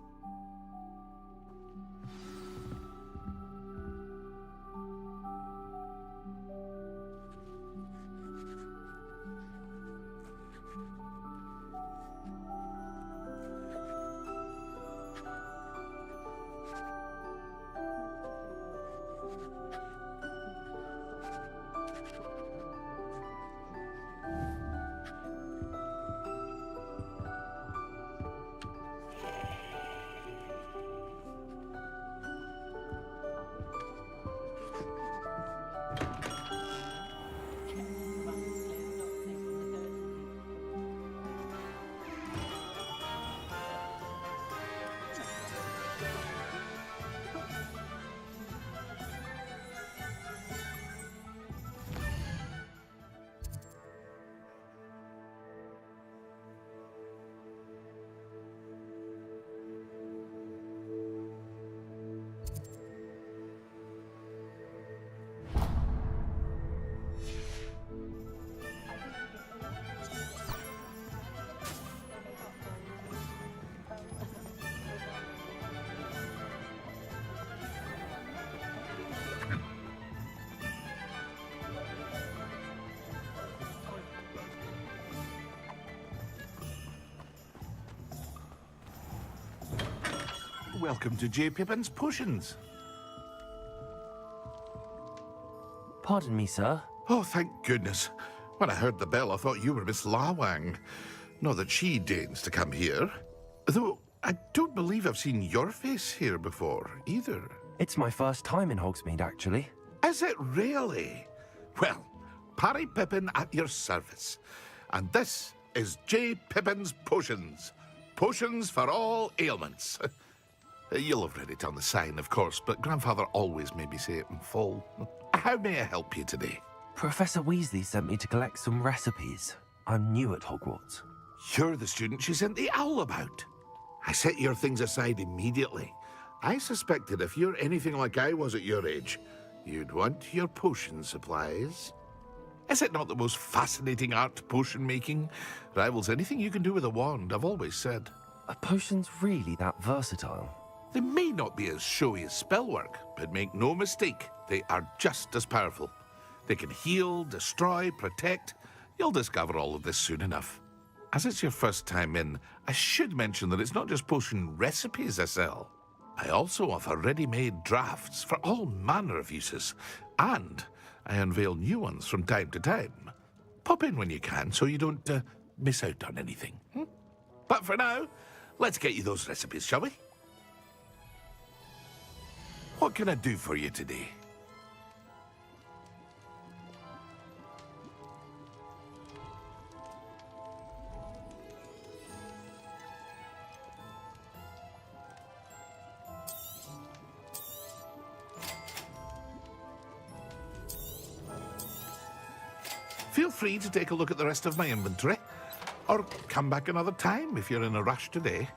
Welcome to J. Pippin's Potions. Pardon me, sir. Oh, thank goodness. When I heard the bell, I thought you were Miss Lawang. Not that she deigns to come here. Though, I don't believe I've seen your face here before, either. It's my first time in Hogsmeade, actually. Is it really? Well, Parry Pippin at your service. And this is J. Pippin's Potions. Potions for all ailments. You'll have read it on the sign, of course, but Grandfather always made me say it in full. How may I help you today? Professor Weasley sent me to collect some recipes. I'm new at Hogwarts. You're the student she sent the owl about. I set your things aside immediately. I suspected if you're anything like I was at your age, you'd want your potion supplies. Is it not the most fascinating art, potion making? Rivals anything you can do with a wand, I've always said. Are potions really that versatile? They may not be as showy as spellwork, but make no mistake, they are just as powerful. They can heal, destroy, protect. You'll discover all of this soon enough. As it's your first time in, I should mention that it's not just potion recipes I sell. I also offer ready-made drafts for all manner of uses, and I unveil new ones from time to time. Pop in when you can so you don't miss out on anything. But for now, let's get you those recipes, shall we? What can I do for you today? Feel free to take a look at the rest of my inventory, or come back another time if you're in a rush today.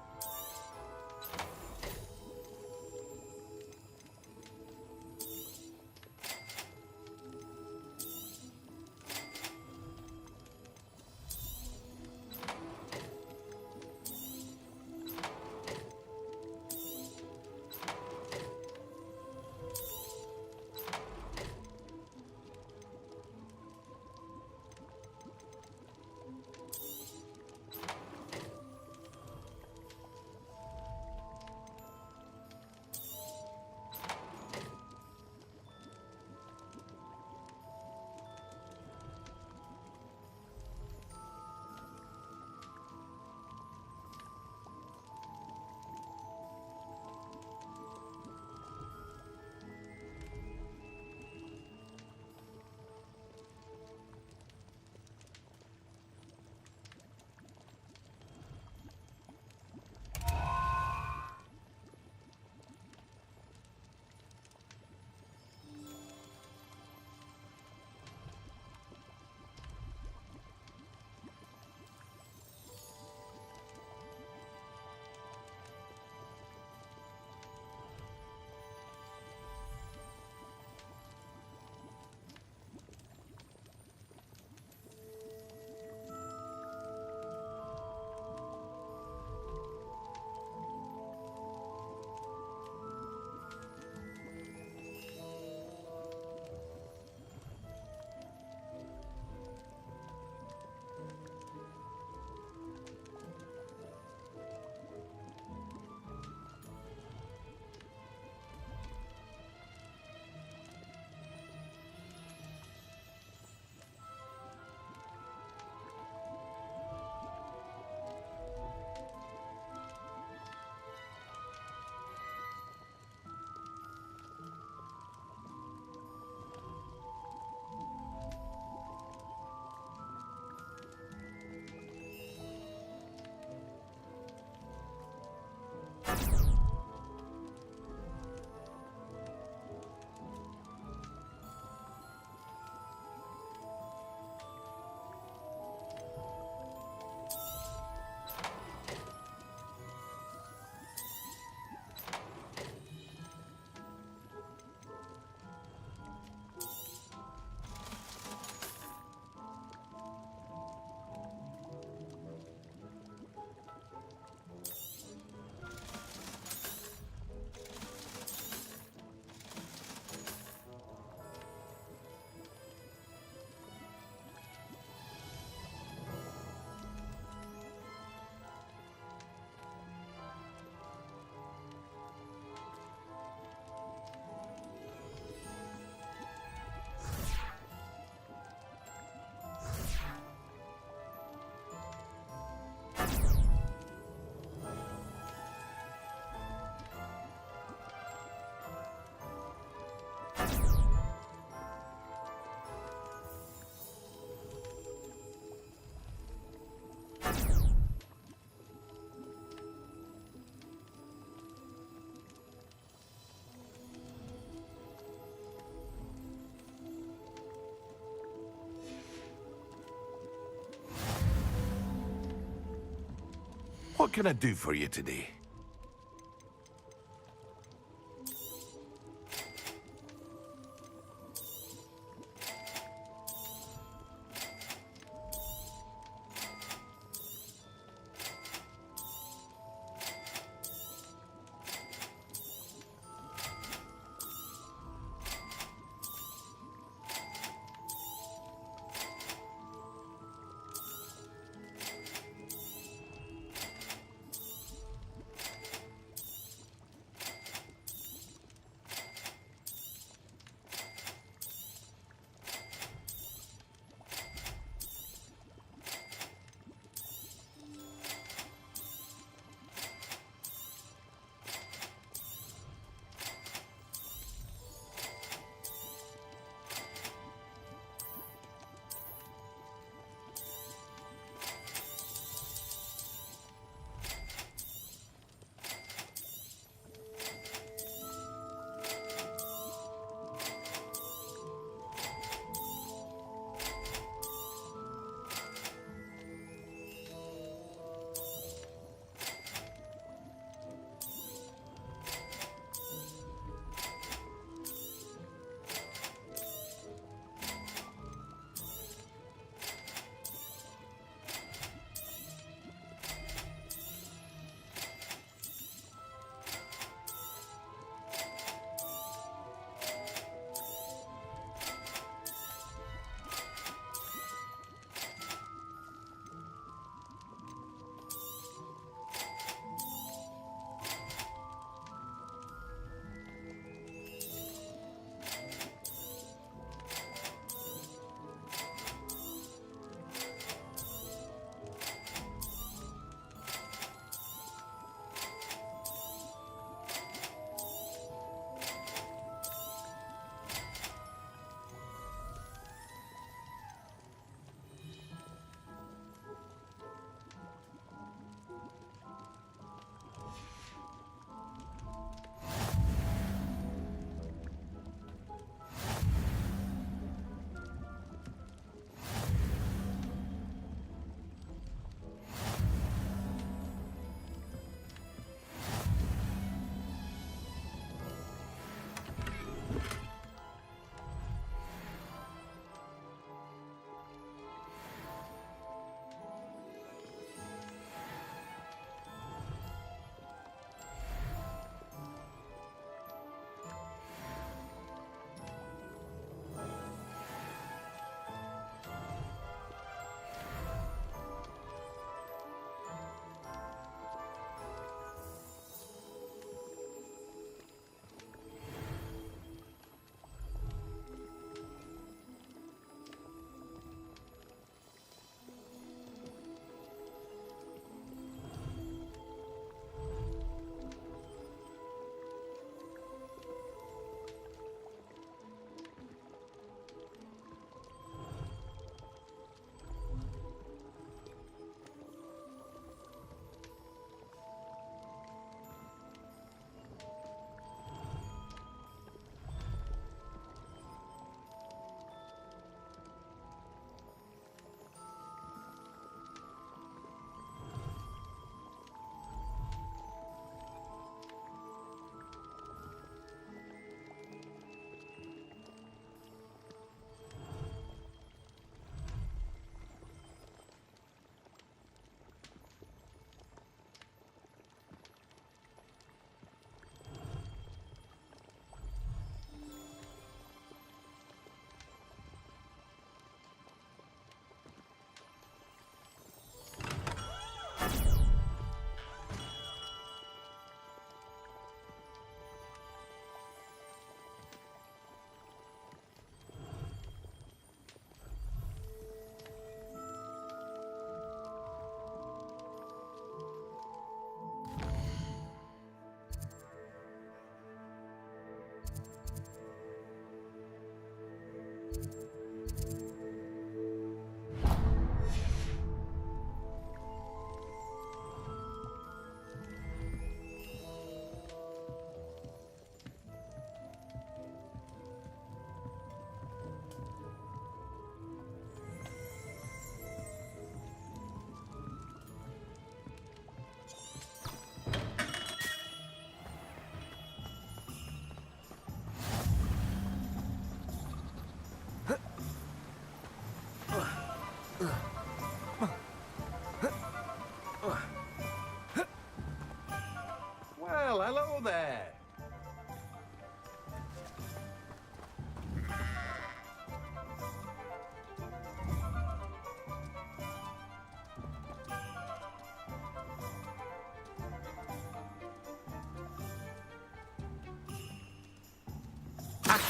What can I do for you today?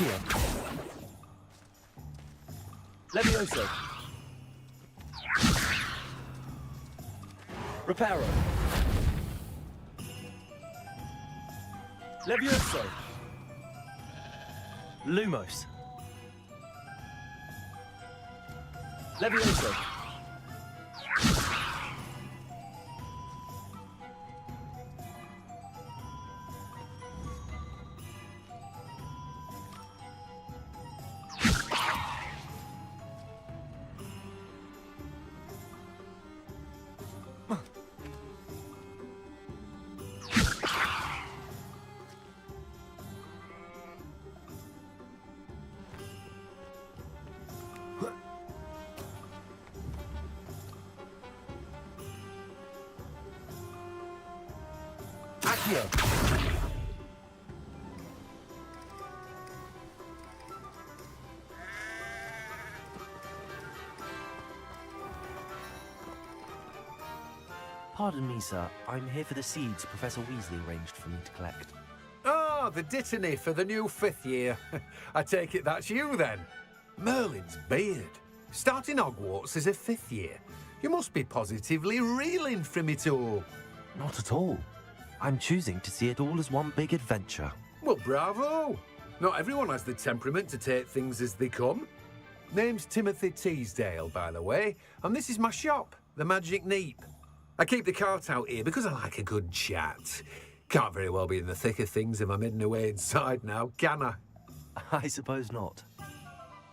Accio. Levioso. Reparo. Levioso. Lumos. Levioso. Accio. Pardon me, sir. I'm here for the seeds Professor Weasley arranged for me to collect. Ah, the dittany for the new 5th year. I take it that's you then. Merlin's beard. Starting Hogwarts as a 5th year. You must be positively reeling from it all. Not at all. I'm choosing to see it all as one big adventure. Well, bravo. Not everyone has the temperament to take things as they come. Name's Timothy Teasdale, by the way, and this is my shop, the Magic Neep. I keep the cart out here because I like a good chat. Can't very well be in the thick of things if I'm hidden away inside now, can I? I suppose not.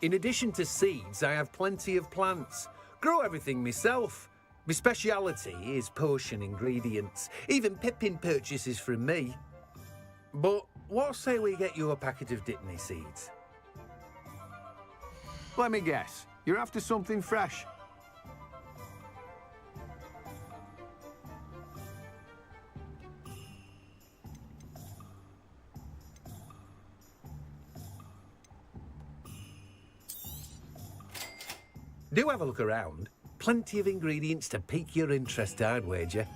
In addition to seeds, I have plenty of plants. Grow everything myself. My speciality is potion ingredients. Even Pippin purchases from me. But what say we get you a packet of Dittany seeds? Let me guess. You're after something fresh. Do have a look around. Plenty of ingredients to pique your interest, I'd wager.